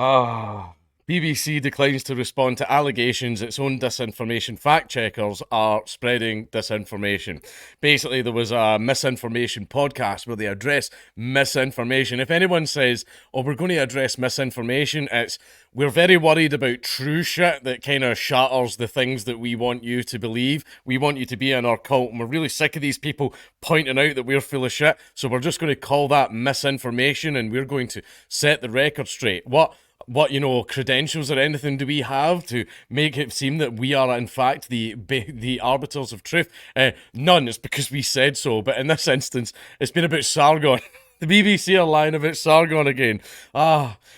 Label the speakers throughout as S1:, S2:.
S1: Ah, BBC declines to respond to allegations its own disinformation fact checkers are spreading disinformation. Basically, there was a misinformation podcast where they address misinformation. If anyone says, "Oh, we're going to address misinformation," it's we're very worried about true shit that kind of shatters the things that we want you to believe. We want you to be in our cult, and we're really sick of these people pointing out that we're full of shit. So we're just going to call that misinformation, and we're going to set the record straight. What credentials or anything do we have to make it seem that we are in fact the arbiters of truth? None. It's because we said so. But in this instance, it's been about Sargon. The BBC are lying about Sargon again.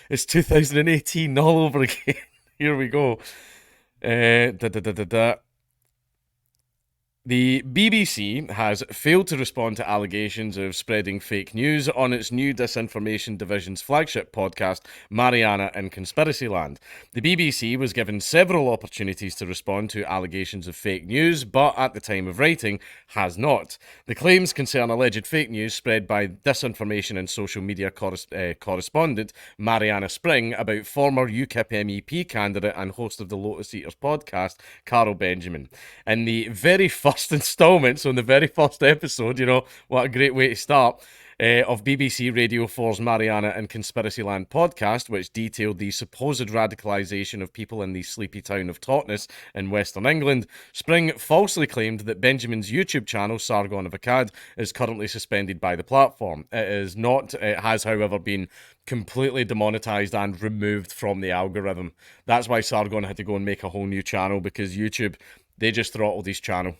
S1: It's 2018 all over again. Here we go. Da, da, da, da, da. The BBC has failed to respond to allegations of spreading fake news on its new disinformation division's flagship podcast, Mariana in Conspiracyland. The BBC was given several opportunities to respond to allegations of fake news, but at the time of writing, has not. The claims concern alleged fake news spread by disinformation and social media correspondent Mariana Spring about former UKIP MEP candidate and host of the Lotus Eaters podcast, Carol Benjamin. In the very first instalment, so in the very first episode, what a great way to start, of BBC Radio 4's Mariana and Conspiracyland podcast, which detailed the supposed radicalisation of people in the sleepy town of Totnes in Western England, Spring falsely claimed that Benjamin's YouTube channel, Sargon of Akkad, is currently suspended by the platform. It is not. It has, however, been completely demonetized and removed from the algorithm. That's why Sargon had to go and make a whole new channel, because YouTube, they just throttled his channel.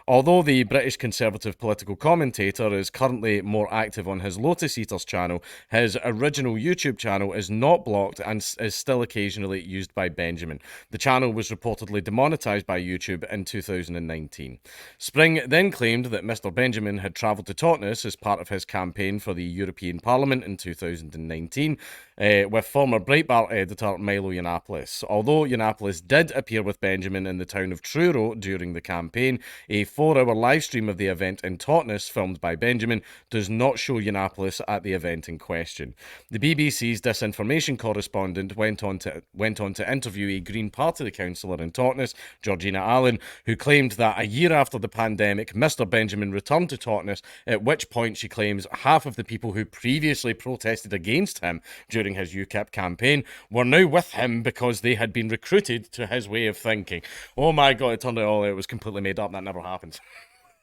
S1: Although the British Conservative political commentator is currently more active on his Lotus Eaters channel, his original YouTube channel is not blocked and is still occasionally used by Benjamin. The channel was reportedly demonetised by YouTube in 2019. Spring then claimed that Mr. Benjamin had travelled to Totnes as part of his campaign for the European Parliament in 2019 with former Breitbart editor Milo Yiannopoulos. Although Yiannopoulos did appear with Benjamin in the town of Truro during the campaign, a 4-hour live stream of the event in Totnes, filmed by Benjamin, does not show Yiannopoulos at the event in question. The BBC's disinformation correspondent went on to interview a Green Party councillor in Totnes, Georgina Allen, who claimed that a year after the pandemic, Mr. Benjamin returned to Totnes, at which point she claims half of the people who previously protested against him during his UKIP campaign were now with him because they had been recruited to his way of thinking. Oh my god, it turned out all it was completely made up. That never happened.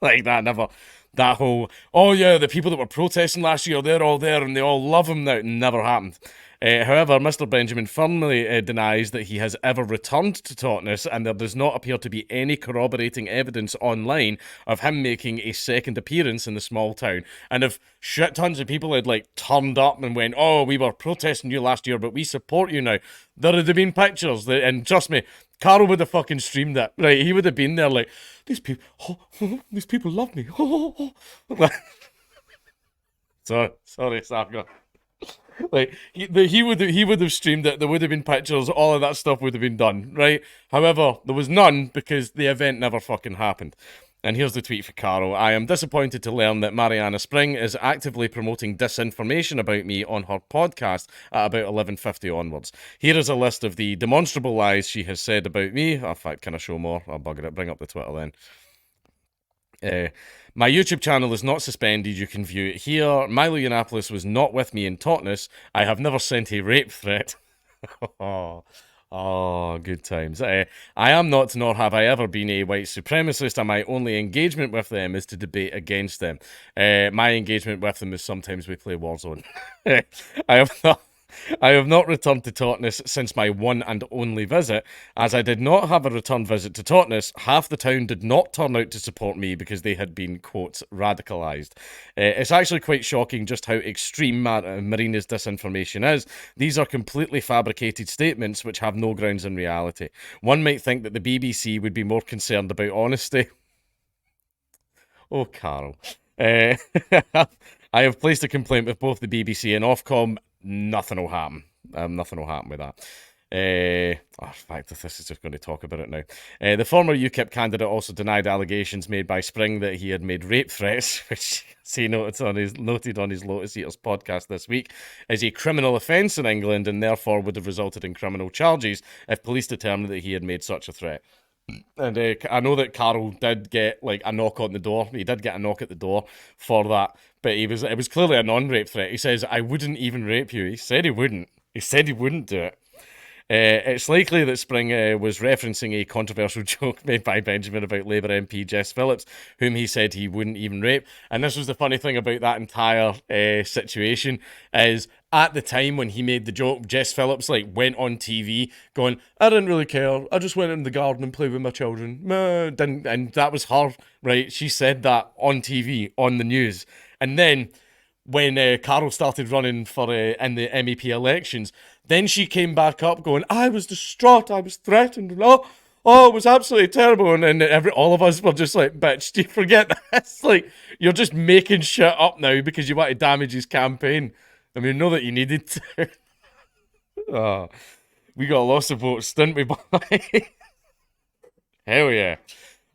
S1: Like, that whole, oh yeah, the people that were protesting last year, they're all there and they all love him now. It never happened. However, Mr. Benjamin firmly denies that he has ever returned to Totnes, and there does not appear to be any corroborating evidence online of him making a second appearance in the small town. And if shit tons of people had turned up and went, "Oh, we were protesting you last year, but we support you now," there would have been pictures, and trust me, Carl would have fucking streamed that. Right, he would have been there like, these people love me. Sorry, Sargon. He would have streamed it. There would have been pictures. All of that stuff would have been done, right? However, there was none because the event never fucking happened. And here's the tweet for Carol. I am disappointed to learn that Mariana Spring is actively promoting disinformation about me on her podcast at about 11:50 onwards. Here is a list of the demonstrable lies she has said about me. In fact, can I show more? I'll bugger it. Bring up the Twitter then. My YouTube channel is not suspended. You can view it here. Milo Yiannopoulos was not with me in Totnes. I have never sent a rape threat. Oh, good times. I am not, nor have I ever been, a white supremacist, and my only engagement with them is to debate against them. My engagement with them is sometimes we play Warzone. I have not returned to Totnes since my one and only visit. As I did not have a return visit to Totnes, half the town did not turn out to support me because they had been, quote, radicalised. It's actually quite shocking just how extreme Marina's disinformation is. These are completely fabricated statements which have no grounds in reality. One might think that the BBC would be more concerned about honesty. Oh, Carol. I have placed a complaint with both the BBC and Ofcom. Nothing will happen. Nothing will happen with that. In fact, this is just going to talk about it now. The former UKIP candidate also denied allegations made by Spring that he had made rape threats, which he noted on his Lotus Eaters podcast this week, is a criminal offence in England and therefore would have resulted in criminal charges if police determined that he had made such a threat. And I know that Carol did get like a knock on the door. He did get a knock at the door for that, but it was clearly a non-rape threat. He says, "I wouldn't even rape you." He said he wouldn't. He said he wouldn't do it. It's likely that Spring was referencing a controversial joke made by Benjamin about Labour MP Jess Phillips, whom he said he wouldn't even rape. And this was the funny thing about that entire situation is at the time when he made the joke, Jess Phillips went on TV going, "I didn't really care. I just went in the garden and played with my children." And that was her, right? She said that on TV, on the news. And then when Carol started running for in the MEP elections, then she came back up going, "I was distraught, I was threatened, and it was absolutely terrible." And then all of us were just like, "Bitch, do you forget this? You're just making shit up now because you want to damage his campaign." I mean, know that you needed to. Oh, we got lots of votes, didn't we, boy? Hell yeah.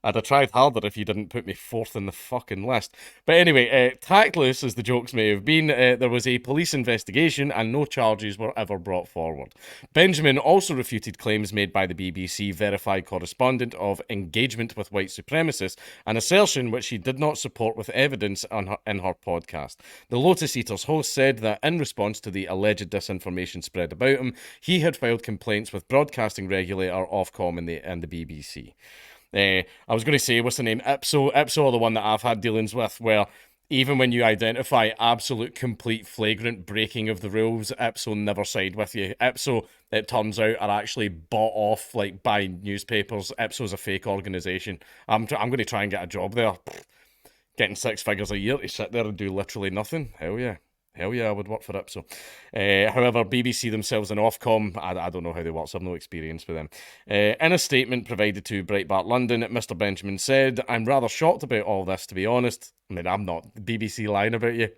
S1: I'd have tried harder if you didn't put me fourth in the fucking list. But anyway, tactless as the jokes may have been, there was a police investigation and no charges were ever brought forward. Benjamin also refuted claims made by the BBC verified correspondent of engagement with white supremacists, an assertion which she did not support with evidence in her podcast. The Lotus Eaters host said that in response to the alleged disinformation spread about him, he had filed complaints with broadcasting regulator Ofcom and the BBC. I was going to say, what's the name? Ipso are the one that I've had dealings with, where even when you identify absolute, complete, flagrant breaking of the rules, Ipso never side with you. Ipso, it turns out, are actually bought off by newspapers. Ipso's a fake organisation. I'm going to try and get a job there. Getting 6 figures a year to sit there and do literally nothing. Hell yeah. Hell yeah, I would work for Ipso. However, BBC themselves and Ofcom, I don't know how they work, so I've no experience with them. In a statement provided to Breitbart London, Mr. Benjamin said, "I'm rather shocked about all this, to be honest." I mean, I'm not. The BBC lying about you.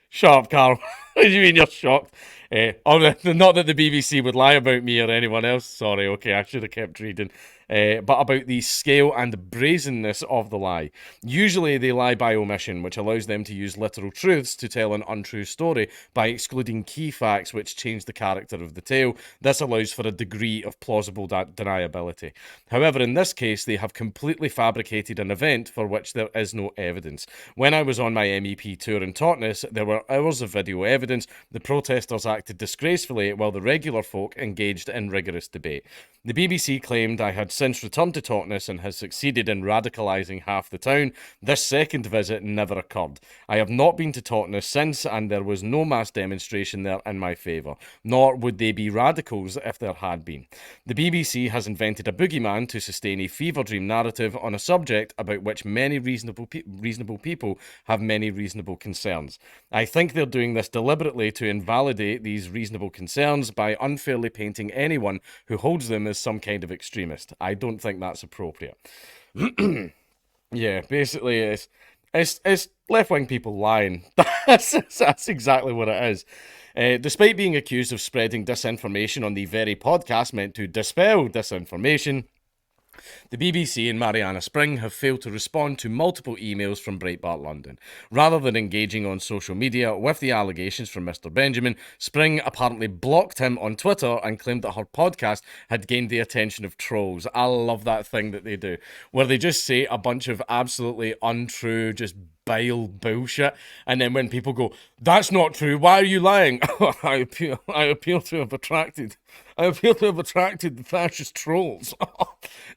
S1: Shut up, Carl. What do you mean you're shocked? Not that the BBC would lie about me or anyone else. Sorry, okay, I should have kept reading. But about the scale and brazenness of the lie. Usually they lie by omission, which allows them to use literal truths to tell an untrue story by excluding key facts which change the character of the tale. This allows for a degree of plausible deniability. However, in this case, they have completely fabricated an event for which there is no evidence. When I was on my MEP tour in Totnes, there were hours of video evidence. The protesters acted disgracefully while the regular folk engaged in rigorous debate. The BBC claimed I had since returned to Totnes and has succeeded in radicalising half the town. This second visit never occurred. I have not been to Totnes since, and there was no mass demonstration there in my favour, nor would they be radicals if there had been. The BBC has invented a boogeyman to sustain a fever dream narrative on a subject about which many reasonable people have many reasonable concerns. I think they're doing this deliberately to invalidate these reasonable concerns by unfairly painting anyone who holds them as some kind of extremist. I don't think that's appropriate. Yeah, basically it's left-wing people lying. That's exactly what it is. Despite being accused of spreading disinformation on the very podcast meant to dispel disinformation, the BBC and Mariana Spring have failed to respond to multiple emails from Breitbart London. Rather than engaging on social media with the allegations from Mr. Benjamin, Spring apparently blocked him on Twitter and claimed that her podcast had gained the attention of trolls. I love that thing that they do, where they just say a bunch of absolutely untrue, just bile bullshit, and then when people go, "That's not true, why are you lying?" I appeal to have attracted the fascist trolls.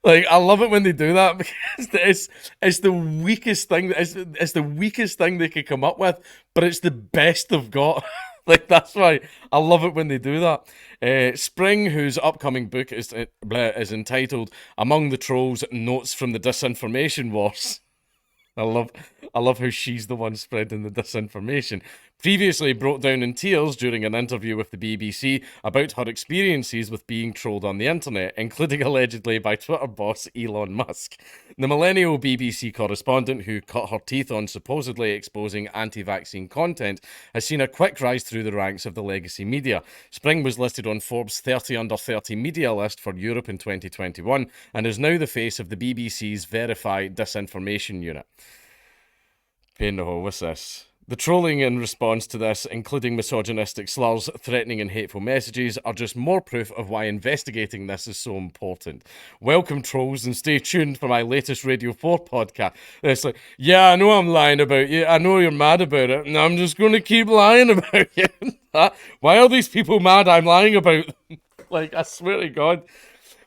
S1: I love it when they do that, because it's the weakest thing. It's the weakest thing they could come up with, but it's the best they've got. That's why I love it when they do that. Spring, whose upcoming book is entitled "Among the Trolls: Notes from the Disinformation Wars." I love how she's the one spreading the disinformation. previously broke down in tears during an interview with the BBC about her experiences with being trolled on the internet, including allegedly by Twitter boss Elon Musk. The millennial BBC correspondent who cut her teeth on supposedly exposing anti-vaccine content has seen a quick rise through the ranks of the legacy media. Spring was listed on Forbes' 30 Under 30 media list for Europe in 2021 and is now the face of the BBC's Verify Disinformation unit. Pain in the hole, what's this? The trolling in response to this, including misogynistic slurs, threatening and hateful messages, are just more proof of why investigating this is so important. Welcome, trolls, and stay tuned for my latest Radio 4 podcast. It's like, yeah, I know I'm lying about you. I know you're mad about it, and I'm just going to keep lying about you. Why are these people mad I'm lying about them? Like, I swear to God.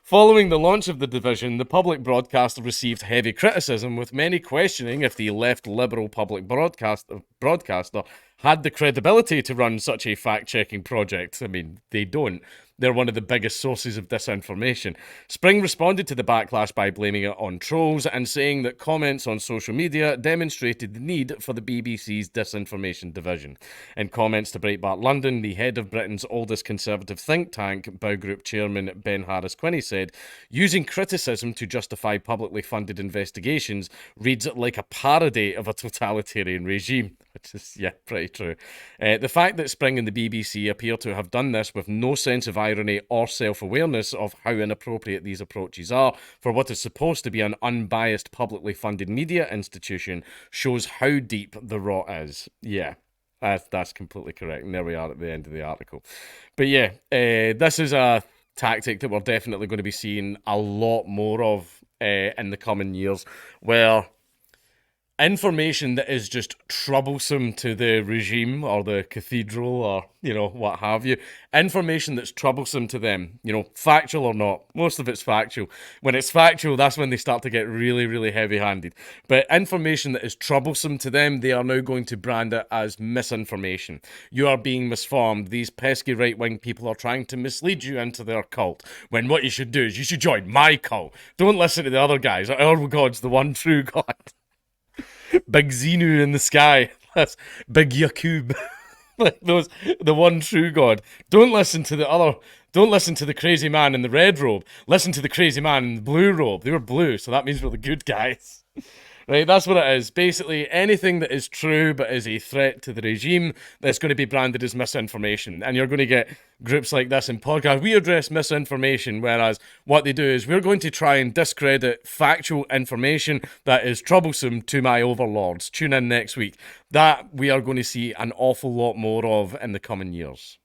S1: Following the launch of the division, the public broadcaster received heavy criticism, with many questioning if the left liberal public broadcaster had the credibility to run such a fact-checking project. I mean, they don't. They're one of the biggest sources of disinformation. Spring responded to the backlash by blaming it on trolls and saying that comments on social media demonstrated the need for the BBC's disinformation division. In comments to Breitbart London, the head of Britain's oldest conservative think tank, Bow Group chairman Ben Harris-Quinney, said, "Using criticism to justify publicly funded investigations reads like a parody of a totalitarian regime." Which is, yeah, pretty true. The fact that Spring and the BBC appear to have done this with no sense of irony or self-awareness of how inappropriate these approaches are for what is supposed to be an unbiased, publicly funded media institution shows how deep the rot is. Yeah, that's completely correct. And there we are at the end of the article. But yeah, this is a tactic that we're definitely going to be seeing a lot more of in the coming years, where information that is just troublesome to the regime or the cathedral or, what have you. Information that's troublesome to them, factual or not. Most of it's factual. When it's factual, that's when they start to get really, really heavy-handed. But information that is troublesome to them, they are now going to brand it as misinformation. You are being misformed. These pesky right-wing people are trying to mislead you into their cult. When what you should do is you should join my cult. Don't listen to the other guys. Our God's the one true God. Big Xenu in the sky. That's Big Yakub. Like the one true God. Don't listen to the crazy man in the red robe. Listen to the crazy man in the blue robe. They were blue, so that means we're the good guys. Right, that's what it is. Basically, anything that is true but is a threat to the regime, that's going to be branded as misinformation. And you're going to get groups like this in podcasts. We address misinformation, whereas what they do is we're going to try and discredit factual information that is troublesome to my overlords. Tune in next week. That we are going to see an awful lot more of in the coming years.